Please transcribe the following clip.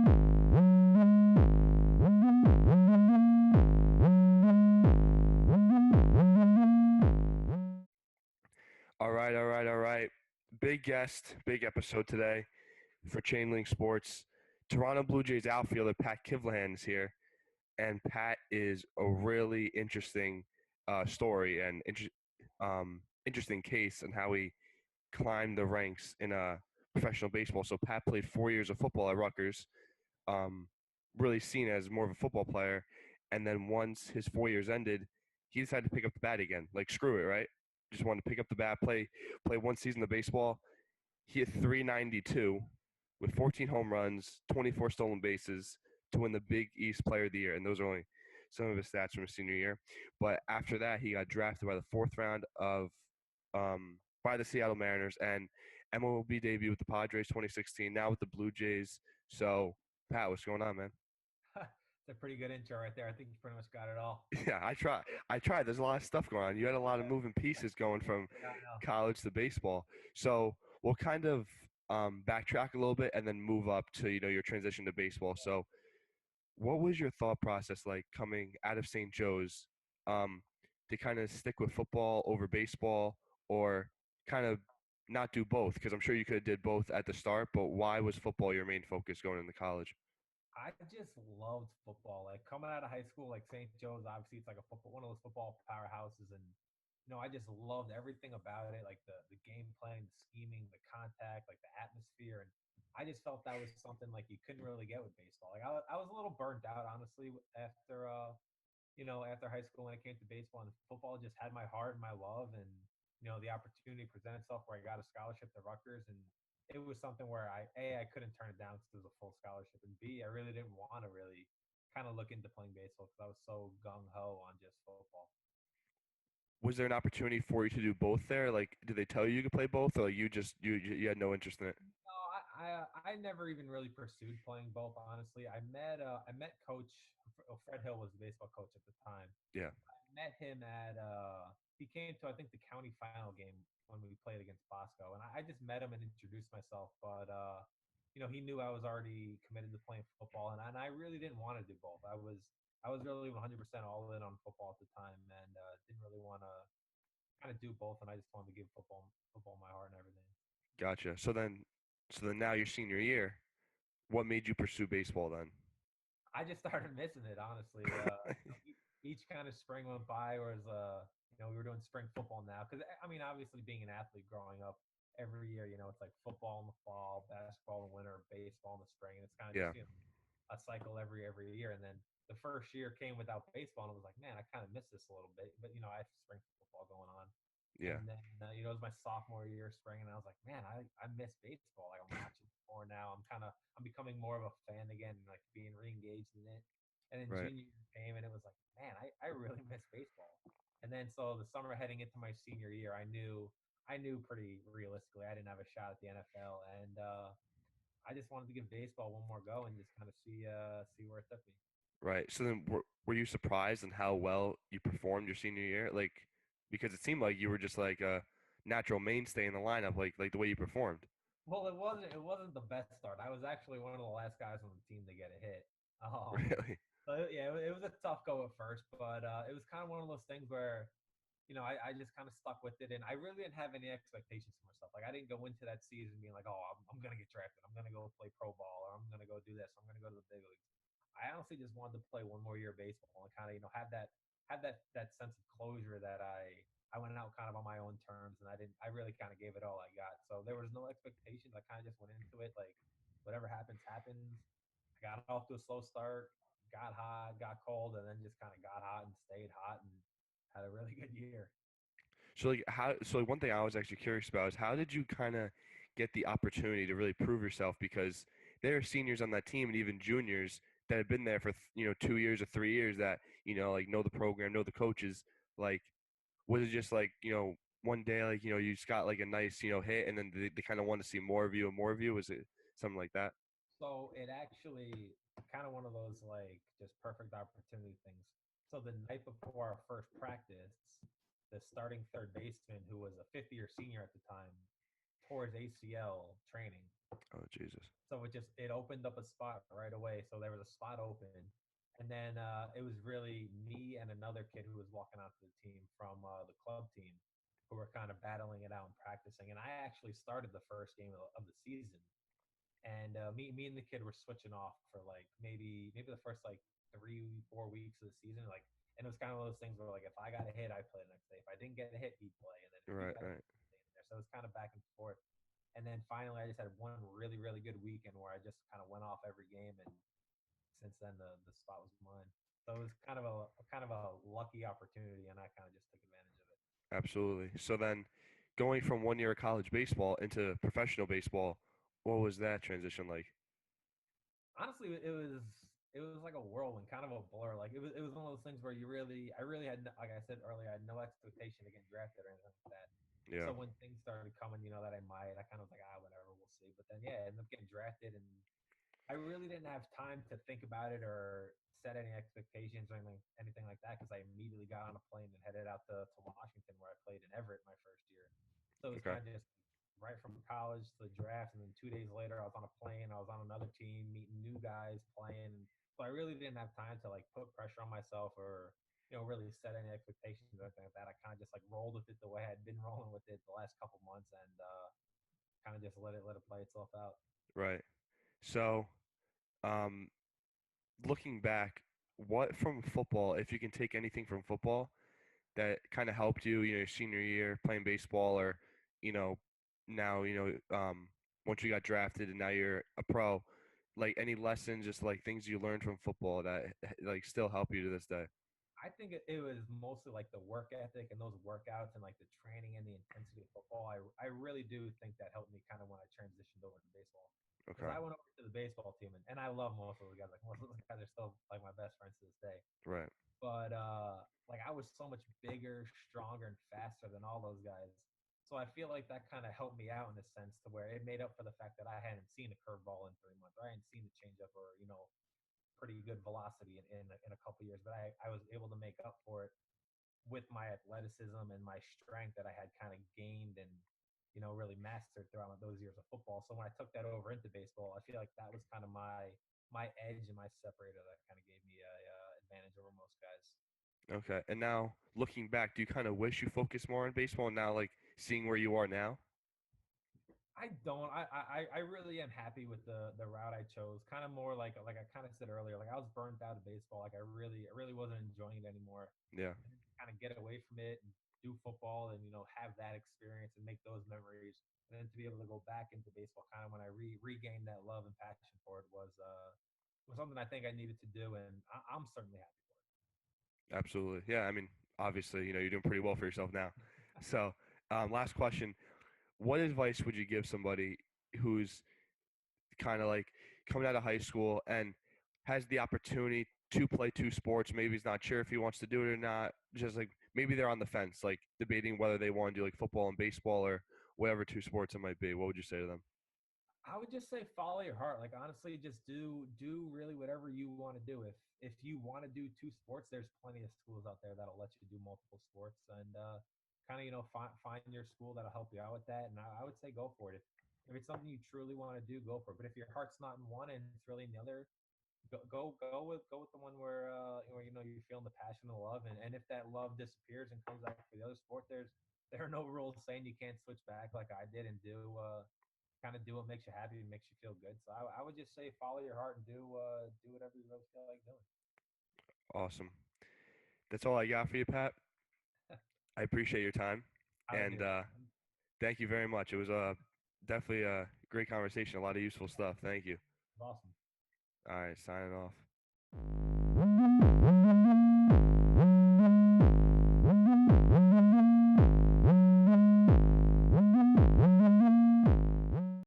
All right, all right, all right. Big guest, big episode today for Chainlink Sports. Toronto Blue Jays outfielder Pat Kivlehan is here, and Pat is a really interesting story and interesting case and how he climbed the ranks in professional baseball. So Pat played 4 years of football at Rutgers, um, really seen as more of a football player, and then once his 4 years ended, he decided to pick up the bat again. Like screw it, right? Just wanted to pick up the bat, play one season of baseball. He hit 392 with 14 home runs, 24 stolen bases to win the Big East Player of the Year, and those are only some of his stats from his senior year. But after that, he got drafted by the fourth round of by the Seattle Mariners and MLB debut with the Padres 2016. Now with the Blue Jays. So Pat, what's going on, man? It's a pretty good intro right there. I think you pretty much got it all. Yeah, I try. I tried. There's a lot of stuff going on. You had a lot of moving pieces going from Yeah, I know. college to baseball. So we'll kind of backtrack a little bit and then move up to your transition to baseball. So what was your thought process like coming out of St. Joe's um, to kind of stick with football over baseball, or kind of not do both? Because I'm sure you could have did both at the start, but why was football your main focus going into college? I just loved football. Like coming out of high school, like St. Joe's, obviously it's like a football, one of those football powerhouses, and I just loved everything about it, like the game planning, the scheming, the contact, like the atmosphere, and I just felt that was something like you couldn't really get with baseball. Like I was a little burnt out, honestly, after after high school when it came to baseball, and football just had my heart and my love, and the opportunity presented itself where I got a scholarship to Rutgers, and it was something where I couldn't turn it down because it was a full scholarship, and B, I really didn't want to really kind of look into playing baseball because I was so gung ho on just football. Was there an opportunity for you to do both there? Like, did they tell you you could play both, or you had no interest in it? No, I never even really pursued playing both. Honestly, I met Coach Fred Hill was the baseball coach at the time. Yeah, I met him at he came to I think the county final game when we played against Bosco, and I just met him and introduced myself. But he knew I was already committed to playing football, and I really didn't want to do both. I was really 100% all in on football at the time, and didn't really want to kind of do both, and I just wanted to give football my heart and everything. gotcha. So then now your senior year, what made you pursue baseball then? I just started missing it, honestly. Each kind of spring went by, whereas we were doing spring football now. Because I mean, obviously, being an athlete growing up, every year, it's like football in the fall, basketball in the winter, baseball in the spring, and it's kind of just Yeah, a cycle every year. And then the first year came without baseball, and I was like, man, I kind of miss this a little bit. But I have spring football going on. yeah, And then it was my sophomore year spring, and I was like, man, I miss baseball. Like I'm watching more now. I'm becoming more of a fan again, and like being re-engaged in it. And then right. junior year came, and it was like, man, I really miss baseball. And then so the summer heading into my senior year, I knew pretty realistically I didn't have a shot at the NFL, and I just wanted to give baseball one more go and just kind of see where it took me. Right. So then, were you surprised in how well you performed your senior year? Like, because it seemed like you were just like a natural mainstay in the lineup, like the way you performed. Well, it wasn't the best start. I was actually one of the last guys on the team to get a hit. Um, Really? so yeah, it was a tough go at first, but it was kind of one of those things where I just kind of stuck with it, and I really didn't have any expectations for myself. Like I didn't go into that season being like, oh, I'm gonna get drafted, I'm gonna go play pro ball, or I'm gonna go do this, I'm gonna go to the big leagues. I honestly just wanted to play one more year of baseball and kind of have that sense of closure that I went out kind of on my own terms, and I really kind of gave it all I got. So there was no expectations. I kind of just went into it like whatever happens happens. I got off to a slow start, got hot, got cold, and then just kind of got hot and stayed hot and had a really good year. So like how? So like one thing I was actually curious about is how did you kind of get the opportunity to really prove yourself? Because there are seniors on that team and even juniors that have been there for 2 years or 3 years that like know the program, know the coaches. Like, was it just like one day like you just got like a nice hit and then they kind of want to see more of you and more of you? Was it something like that? So it actually kind of one of those like just perfect opportunity things. So the night before our first practice, the starting third baseman, who was a fifth year senior at the time, tore his ACL training. Oh Jesus. So it opened up a spot right away. So there was a spot open, and then it was really me and another kid who was walking onto the team from the club team, who were kind of battling it out and practicing. And I actually started the first game of the season, and me and the kid were switching off for like maybe the first like 3 4 weeks of the season, like. And it was kind of one of those things where, like, if I got a hit, I'd play the next day. If I didn't get a hit, he'd play. And then if he Right, got a hit, right. he'd stay in there. So it was kind of back and forth. And then finally, I just had one really, really good weekend where I just kind of went off every game. And since then, the spot was mine. So it was kind of a lucky opportunity, and I kind of just took advantage of it. Absolutely. So then, going from 1 year of college baseball into professional baseball, what was that transition like? Honestly, it was like a whirlwind, kind of a blur. Like it was one of those things where I really had like I said earlier, I had no expectation to get drafted or anything like that. Yeah. So when things started coming, that I might, I kind of was like, whatever, we'll see. But then yeah, I ended up getting drafted, and I really didn't have time to think about it or set any expectations or anything like that, because I immediately got on a plane and headed out to Washington, where I played in Everett my first year. So it was Okay. kind of just right from college to the draft, and then 2 days later I was on a plane. I was on another team, meeting new guys, playing. So I really didn't have time to like put pressure on myself or really set any expectations or anything like that. I kind of just like rolled with it the way I'd been rolling with it the last couple months, and kind of just let it play itself out. Right. So, um, looking back, what from football, if you can take anything from football that kind of helped you, your senior year playing baseball, or you know, now once you got drafted and now you're a pro, like any lessons, just like things you learned from football that like still help you to this day. I think it was mostly like the work ethic and those workouts and like the training and the intensity of football. I really do think that helped me kind of when I transitioned over to baseball. Because Okay. I went over to the baseball team, and I love most of those guys. Like most of those guys are still like my best friends to this day. Right. But like I was so much bigger, stronger, and faster than all those guys. So I feel like that kind of helped me out in a sense to where it made up for the fact that I hadn't seen a curveball in 3 months, or I hadn't seen the changeup, or pretty good velocity in a couple years. But I was able to make up for it with my athleticism and my strength that I had kind of gained and really mastered throughout those years of football. So when I took that over into baseball, I feel like that was kind of my edge and my separator that kind of gave me a advantage over most guys. Okay. And now looking back, do you kind of wish you focused more on baseball now, like seeing where you are now? I don't. I really am happy with the route I chose. Kind of more like I kind of said earlier. Like I was burnt out of baseball. Like I really wasn't enjoying it anymore. Yeah. And kind of get away from it and do football and have that experience and make those memories. And then to be able to go back into baseball, kind of when I regained that love and passion for it was something I think I needed to do, and I'm certainly happy for it. Absolutely. Yeah. I mean, obviously, you're doing pretty well for yourself now. So, last question: what advice would you give somebody who's kind of like coming out of high school and has the opportunity to play two sports? Maybe he's not sure if he wants to do it or not. Just like maybe they're on the fence, like debating whether they want to do like football and baseball or whatever two sports it might be. What would you say to them? I would just say follow your heart. Like honestly, just do really whatever you want to do. If you want to do two sports, there's plenty of schools out there that'll let you do multiple sports, and kind of find your school that'll help you out with that. And I would say go for it. If it's something you truly want to do, go for it. But if your heart's not in one and it's really in the other, go with the one where you're feeling the passion and the love. And if that love disappears and comes back to the other sport, there are no rules saying you can't switch back like I did and do kind of do what makes you happy and makes you feel good. So I would just say follow your heart and do whatever you really feel like doing. Awesome. That's all I got for you, Pat. I appreciate your time, I and do. thank you very much. It was definitely a great conversation. A lot of useful stuff. Thank you. Awesome. All right, signing off.